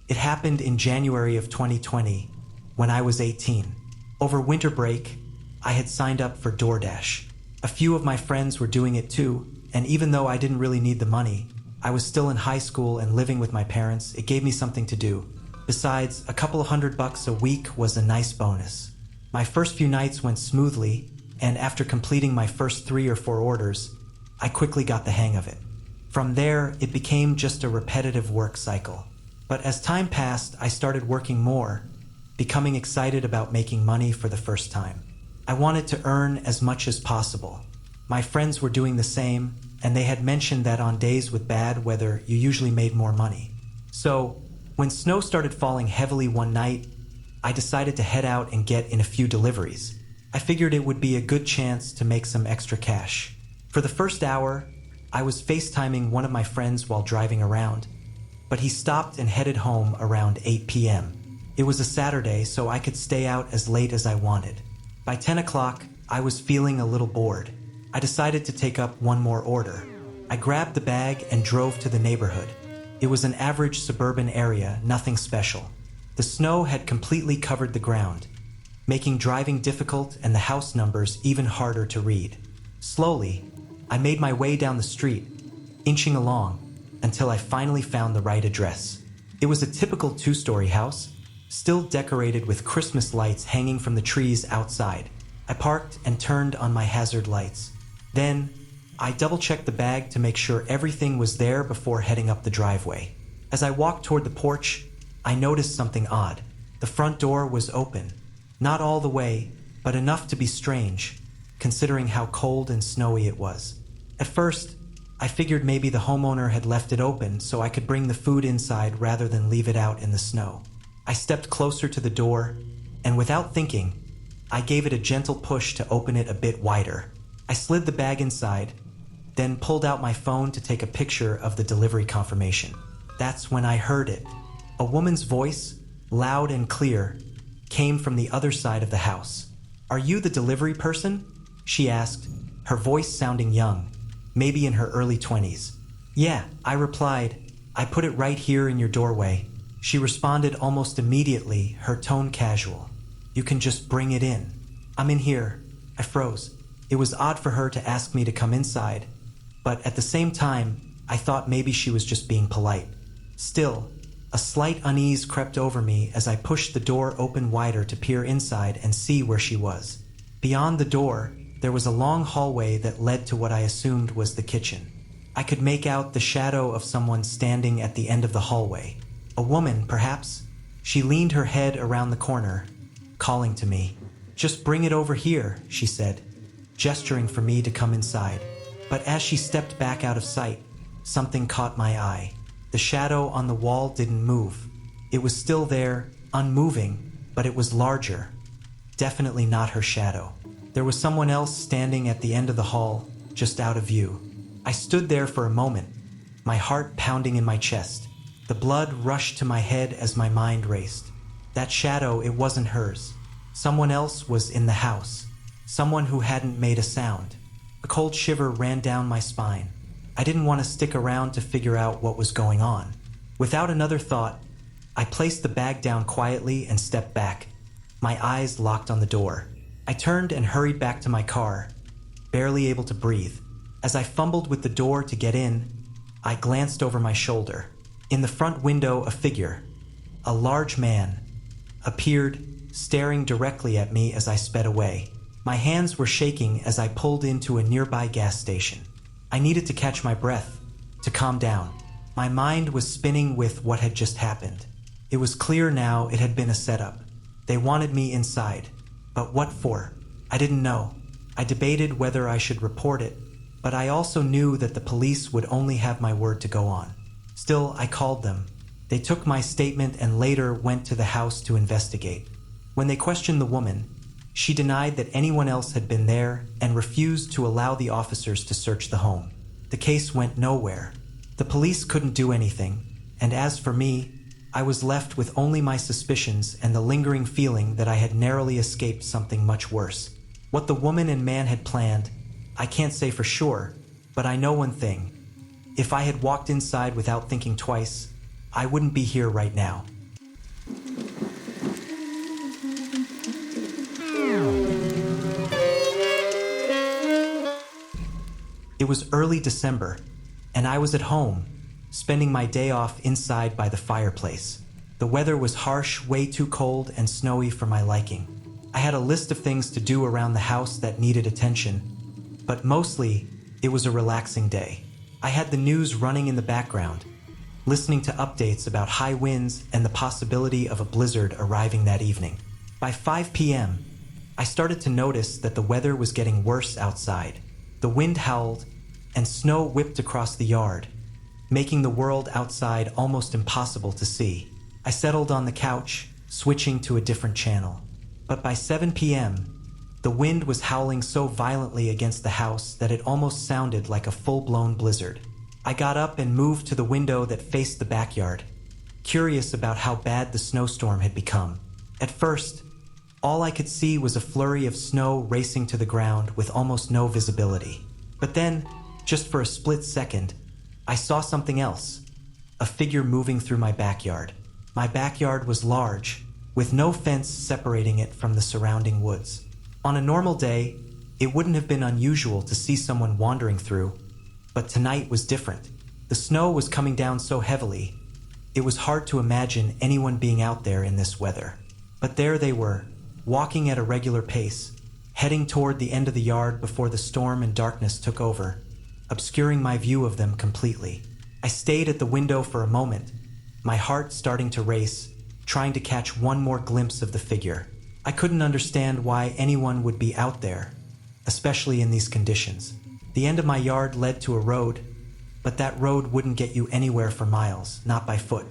It happened in January of 2020, when I was 18. Over winter break, I had signed up for DoorDash. A few of my friends were doing it too, and even though I didn't really need the money, I was still in high school and living with my parents. It gave me something to do. Besides, a couple of $100 a week was a nice bonus. My first few nights went smoothly, and after completing my first 3 or 4 orders, I quickly got the hang of it. From there, it became just a repetitive work cycle. But as time passed, I started working more, becoming excited about making money for the first time. I wanted to earn as much as possible. My friends were doing the same, and they had mentioned that on days with bad weather, you usually made more money. So, when snow started falling heavily one night, I decided to head out and get in a few deliveries. I figured it would be a good chance to make some extra cash. For the first hour, I was FaceTiming one of my friends while driving around, but he stopped and headed home around 8 p.m. It was a Saturday, so I could stay out as late as I wanted. By 10 o'clock, I was feeling a little bored. I decided to take up one more order. I grabbed the bag and drove to the neighborhood. It was an average suburban area, nothing special. The snow had completely covered the ground, making driving difficult and the house numbers even harder to read. Slowly, I made my way down the street, inching along, until I finally found the right address. It was a typical 2-story house, still decorated with Christmas lights hanging from the trees outside. I parked and turned on my hazard lights. Then, I double-checked the bag to make sure everything was there before heading up the driveway. As I walked toward the porch, I noticed something odd. The front door was open. Not all the way, but enough to be strange, considering how cold and snowy it was. At first, I figured maybe the homeowner had left it open so I could bring the food inside rather than leave it out in the snow. I stepped closer to the door, and without thinking, I gave it a gentle push to open it a bit wider. I slid the bag inside, then pulled out my phone to take a picture of the delivery confirmation. That's when I heard it. A woman's voice, loud and clear, came from the other side of the house. "Are you the delivery person?" she asked, her voice sounding young, maybe in her early 20s. "Yeah," I replied. "I put it right here in your doorway." She responded almost immediately, her tone casual. "You can just bring it in." "I'm in here." I froze. It was odd for her to ask me to come inside, but at the same time, I thought maybe she was just being polite. Still, a slight unease crept over me as I pushed the door open wider to peer inside and see where she was. Beyond the door, there was a long hallway that led to what I assumed was the kitchen. I could make out the shadow of someone standing at the end of the hallway. A woman, perhaps? She leaned her head around the corner, calling to me. "Just bring it over here," she said, gesturing for me to come inside. But as she stepped back out of sight, something caught my eye. The shadow on the wall didn't move. It was still there, unmoving, but it was larger. Definitely not her shadow. There was someone else standing at the end of the hall, just out of view. I stood there for a moment, my heart pounding in my chest. The blood rushed to my head as my mind raced. That shadow, it wasn't hers. Someone else was in the house. Someone who hadn't made a sound. A cold shiver ran down my spine. I didn't want to stick around to figure out what was going on. Without another thought, I placed the bag down quietly and stepped back. My eyes locked on the door. I turned and hurried back to my car, barely able to breathe. As I fumbled with the door to get in, I glanced over my shoulder. In the front window, a figure, a large man, appeared, staring directly at me as I sped away. My hands were shaking as I pulled into a nearby gas station. I needed to catch my breath, to calm down. My mind was spinning with what had just happened. It was clear now it had been a setup. They wanted me inside. But what for? I didn't know. I debated whether I should report it, but I also knew that the police would only have my word to go on. Still, I called them. They took my statement and later went to the house to investigate. When they questioned the woman, she denied that anyone else had been there and refused to allow the officers to search the home. The case went nowhere. The police couldn't do anything, and as for me, I was left with only my suspicions and the lingering feeling that I had narrowly escaped something much worse. What the woman and man had planned, I can't say for sure, but I know one thing. If I had walked inside without thinking twice, I wouldn't be here right now. It was early December, and I was at home, spending my day off inside by the fireplace. The weather was harsh, way too cold and snowy for my liking. I had a list of things to do around the house that needed attention, but mostly, it was a relaxing day. I had the news running in the background, listening to updates about high winds and the possibility of a blizzard arriving that evening. By 5 p.m., I started to notice that the weather was getting worse outside. The wind howled, and snow whipped across the yard, making the world outside almost impossible to see. I settled on the couch, switching to a different channel. But by 7 p.m., the wind was howling so violently against the house that it almost sounded like a full-blown blizzard. I got up and moved to the window that faced the backyard, curious about how bad the snowstorm had become. At first, all I could see was a flurry of snow racing to the ground with almost no visibility. But then, just for a split second, I saw something else, a figure moving through my backyard. My backyard was large, with no fence separating it from the surrounding woods. On a normal day, it wouldn't have been unusual to see someone wandering through, but tonight was different. The snow was coming down so heavily, it was hard to imagine anyone being out there in this weather. But there they were, walking at a regular pace, heading toward the end of the yard before the storm and darkness took over, obscuring my view of them completely. I stayed at the window for a moment, my heart starting to race, trying to catch one more glimpse of the figure. I couldn't understand why anyone would be out there, especially in these conditions. The end of my yard led to a road, but that road wouldn't get you anywhere for miles, not by foot.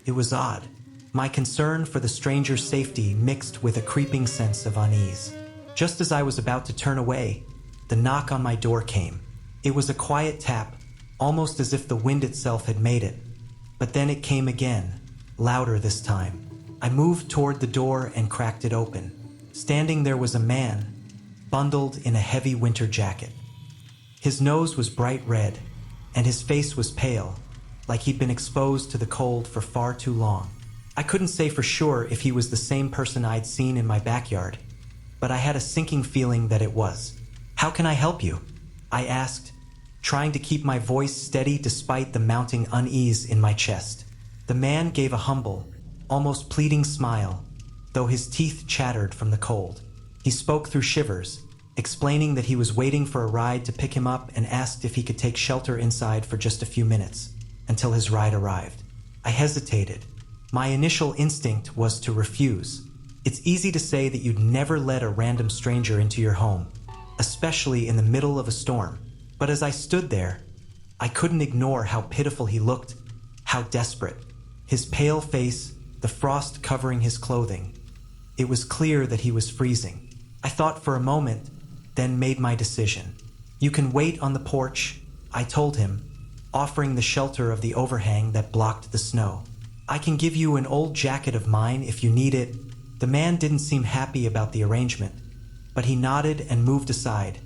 It was odd. My concern for the stranger's safety mixed with a creeping sense of unease. Just as I was about to turn away, the knock on my door came. It was a quiet tap, almost as if the wind itself had made it. But then it came again, louder this time. I moved toward the door and cracked it open. Standing there was a man, bundled in a heavy winter jacket. His nose was bright red, and his face was pale, like he'd been exposed to the cold for far too long. I couldn't say for sure if he was the same person I'd seen in my backyard, but I had a sinking feeling that it was. "How can I help you?" I asked, trying to keep my voice steady despite the mounting unease in my chest. The man gave a humble, almost pleading smile, though his teeth chattered from the cold. He spoke through shivers, explaining that he was waiting for a ride to pick him up and asked if he could take shelter inside for just a few minutes, until his ride arrived. I hesitated. My initial instinct was to refuse. It's easy to say that you'd never let a random stranger into your home, especially in the middle of a storm. But as I stood there, I couldn't ignore how pitiful he looked, how desperate. His pale face, the frost covering his clothing. It was clear that he was freezing. I thought for a moment, then made my decision. "You can wait on the porch," I told him, offering the shelter of the overhang that blocked the snow. "I can give you an old jacket of mine if you need it." The man didn't seem happy about the arrangement, but he nodded and moved aside,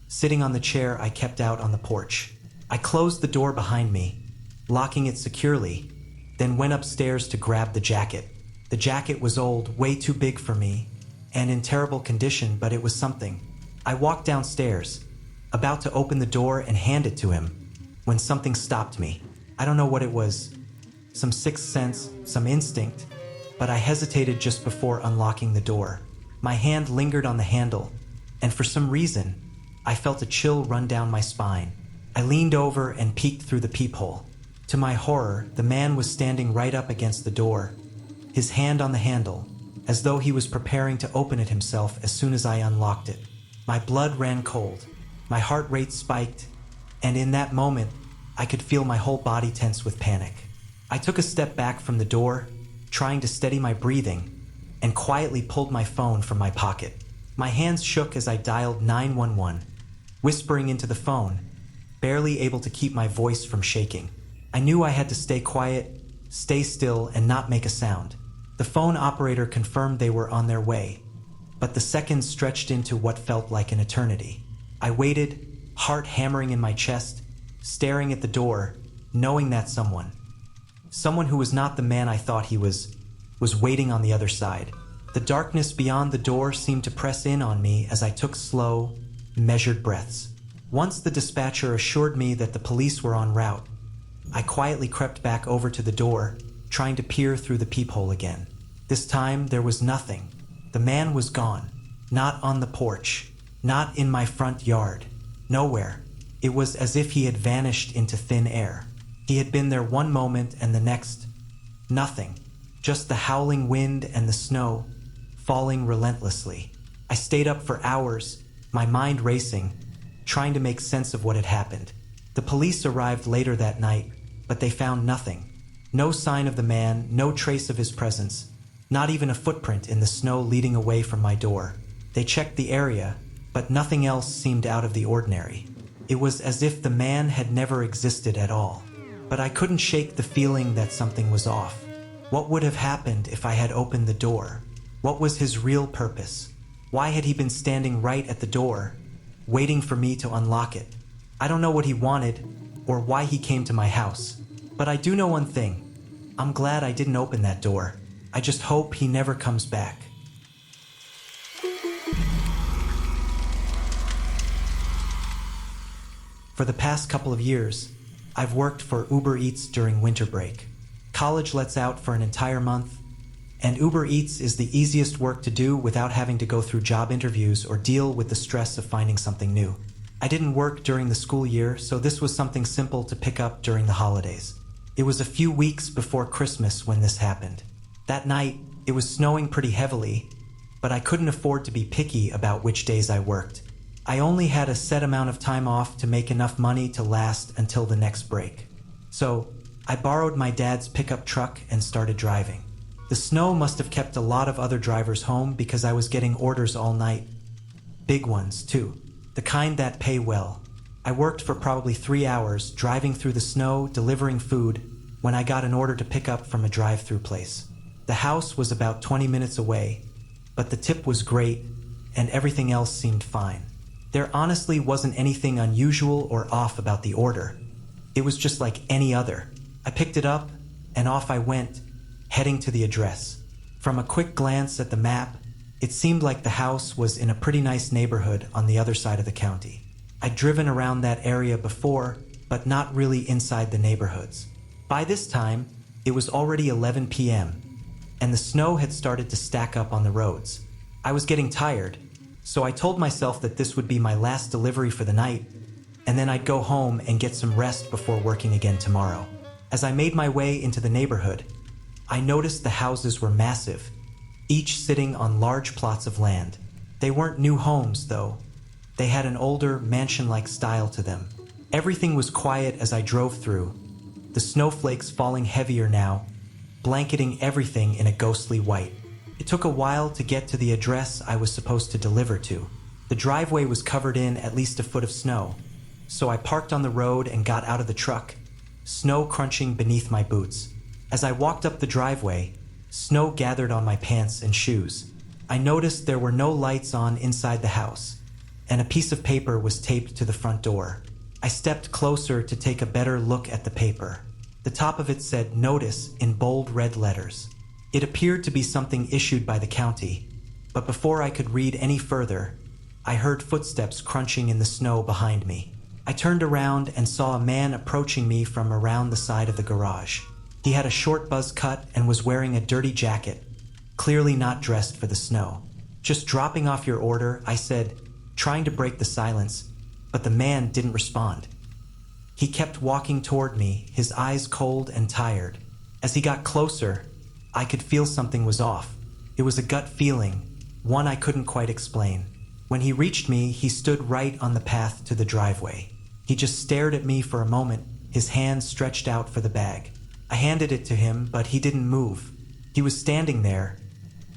sitting on the chair I kept out on the porch. I closed the door behind me, locking it securely, then went upstairs to grab the jacket. The jacket was old, way too big for me, and in terrible condition, but it was something. I walked downstairs, about to open the door and hand it to him, when something stopped me. I don't know what it was, some sixth sense, some instinct, but I hesitated just before unlocking the door. My hand lingered on the handle, and for some reason, I felt a chill run down my spine. I leaned over and peeked through the peephole. To my horror, the man was standing right up against the door, his hand on the handle, as though he was preparing to open it himself as soon as I unlocked it. My blood ran cold, my heart rate spiked, and in that moment, I could feel my whole body tense with panic. I took a step back from the door, trying to steady my breathing, and quietly pulled my phone from my pocket. My hands shook as I dialed 911, whispering into the phone, barely able to keep my voice from shaking. I knew I had to stay quiet, stay still, and not make a sound. The phone operator confirmed they were on their way, but the seconds stretched into what felt like an eternity. I waited, heart hammering in my chest, staring at the door, knowing that someone who was not the man I thought he was waiting on the other side. The darkness beyond the door seemed to press in on me as I took slow, measured breaths. Once the dispatcher assured me that the police were en route, I quietly crept back over to the door, trying to peer through the peephole again. This time, there was nothing. The man was gone. Not on the porch. Not in my front yard. Nowhere. It was as if he had vanished into thin air. He had been there one moment and the next, nothing. Just the howling wind and the snow, falling relentlessly. I stayed up for hours, my mind racing, trying to make sense of what had happened. The police arrived later that night, but they found nothing. No sign of the man, no trace of his presence, not even a footprint in the snow leading away from my door. They checked the area, but nothing else seemed out of the ordinary. It was as if the man had never existed at all. But I couldn't shake the feeling that something was off. What would have happened if I had opened the door? What was his real purpose? Why had he been standing right at the door, waiting for me to unlock it? I don't know what he wanted, or why he came to my house. But I do know one thing. I'm glad I didn't open that door. I just hope he never comes back. For the past couple of years, I've worked for Uber Eats during winter break. College lets out for an entire month, and Uber Eats is the easiest work to do without having to go through job interviews or deal with the stress of finding something new. I didn't work during the school year, so this was something simple to pick up during the holidays. It was a few weeks before Christmas when this happened. That night, it was snowing pretty heavily, but I couldn't afford to be picky about which days I worked. I only had a set amount of time off to make enough money to last until the next break. So, I borrowed my dad's pickup truck and started driving. The snow must have kept a lot of other drivers home because I was getting orders all night. Big ones, too. The kind that pay well. I worked for probably 3 hours, driving through the snow, delivering food, when I got an order to pick up from a drive-through place. The house was about 20 minutes away, but the tip was great, and everything else seemed fine. There honestly wasn't anything unusual or off about the order. It was just like any other. I picked it up, and off I went, heading to the address. From a quick glance at the map, it seemed like the house was in a pretty nice neighborhood on the other side of the county. I'd driven around that area before, but not really inside the neighborhoods. By this time, it was already 11 p.m., and the snow had started to stack up on the roads. I was getting tired, so I told myself that this would be my last delivery for the night, and then I'd go home and get some rest before working again tomorrow. As I made my way into the neighborhood, I noticed the houses were massive, each sitting on large plots of land. They weren't new homes, though. They had an older, mansion-like style to them. Everything was quiet as I drove through, the snowflakes falling heavier now, blanketing everything in a ghostly white. It took a while to get to the address I was supposed to deliver to. The driveway was covered in at least a foot of snow, so I parked on the road and got out of the truck, snow crunching beneath my boots. As I walked up the driveway, snow gathered on my pants and shoes. I noticed there were no lights on inside the house, and a piece of paper was taped to the front door. I stepped closer to take a better look at the paper. The top of it said "Notice" in bold red letters. It appeared to be something issued by the county, but before I could read any further, I heard footsteps crunching in the snow behind me. I turned around and saw a man approaching me from around the side of the garage. He had a short buzz cut and was wearing a dirty jacket, clearly not dressed for the snow. "Just dropping off your order," I said, trying to break the silence, but the man didn't respond. He kept walking toward me, his eyes cold and tired. As he got closer, I could feel something was off. It was a gut feeling, one I couldn't quite explain. When he reached me, he stood right on the path to the driveway. He just stared at me for a moment, his hand stretched out for the bag. I handed it to him, but he didn't move. He was standing there,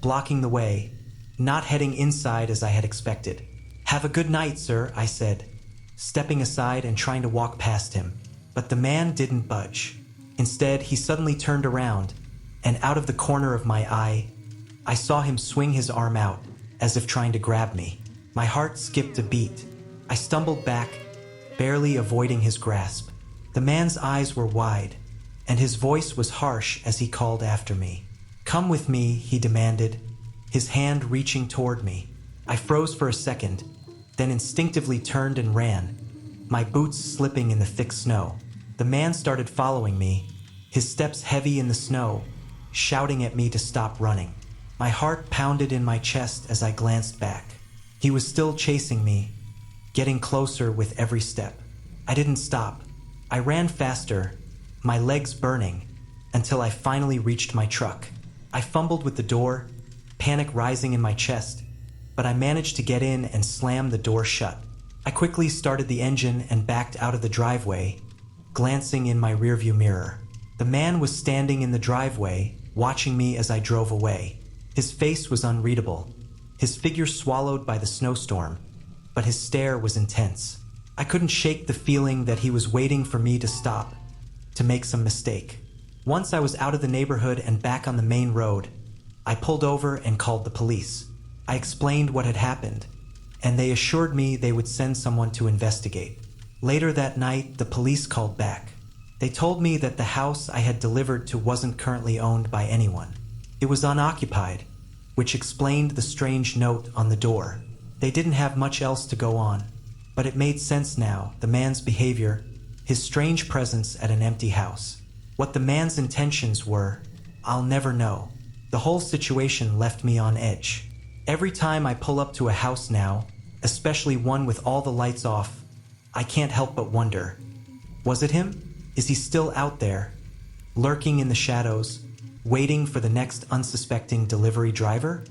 blocking the way, not heading inside as I had expected. "Have a good night, sir," I said, stepping aside and trying to walk past him. But the man didn't budge. Instead, he suddenly turned around, and out of the corner of my eye, I saw him swing his arm out, as if trying to grab me. My heart skipped a beat. I stumbled back, barely avoiding his grasp. The man's eyes were wide, and his voice was harsh as he called after me. "Come with me," he demanded, his hand reaching toward me. I froze for a second, then instinctively turned and ran, my boots slipping in the thick snow. The man started following me, his steps heavy in the snow, shouting at me to stop running. My heart pounded in my chest as I glanced back. He was still chasing me, getting closer with every step. I didn't stop. I ran faster, my legs burning, until I finally reached my truck. I fumbled with the door, panic rising in my chest, but I managed to get in and slam the door shut. I quickly started the engine and backed out of the driveway, glancing in my rearview mirror. The man was standing in the driveway, watching me as I drove away. His face was unreadable, his figure swallowed by the snowstorm, but his stare was intense. I couldn't shake the feeling that he was waiting for me to stop, to make some mistake. Once I was out of the neighborhood and back on the main road, I pulled over and called the police. I explained what had happened, and they assured me they would send someone to investigate. Later that night, the police called back. They told me that the house I had delivered to wasn't currently owned by anyone. It was unoccupied, which explained the strange note on the door. They didn't have much else to go on, but it made sense now, the man's behavior, his strange presence at an empty house. What the man's intentions were, I'll never know. The whole situation left me on edge. Every time I pull up to a house now, especially one with all the lights off, I can't help but wonder, was it him? Is he still out there, lurking in the shadows, waiting for the next unsuspecting delivery driver?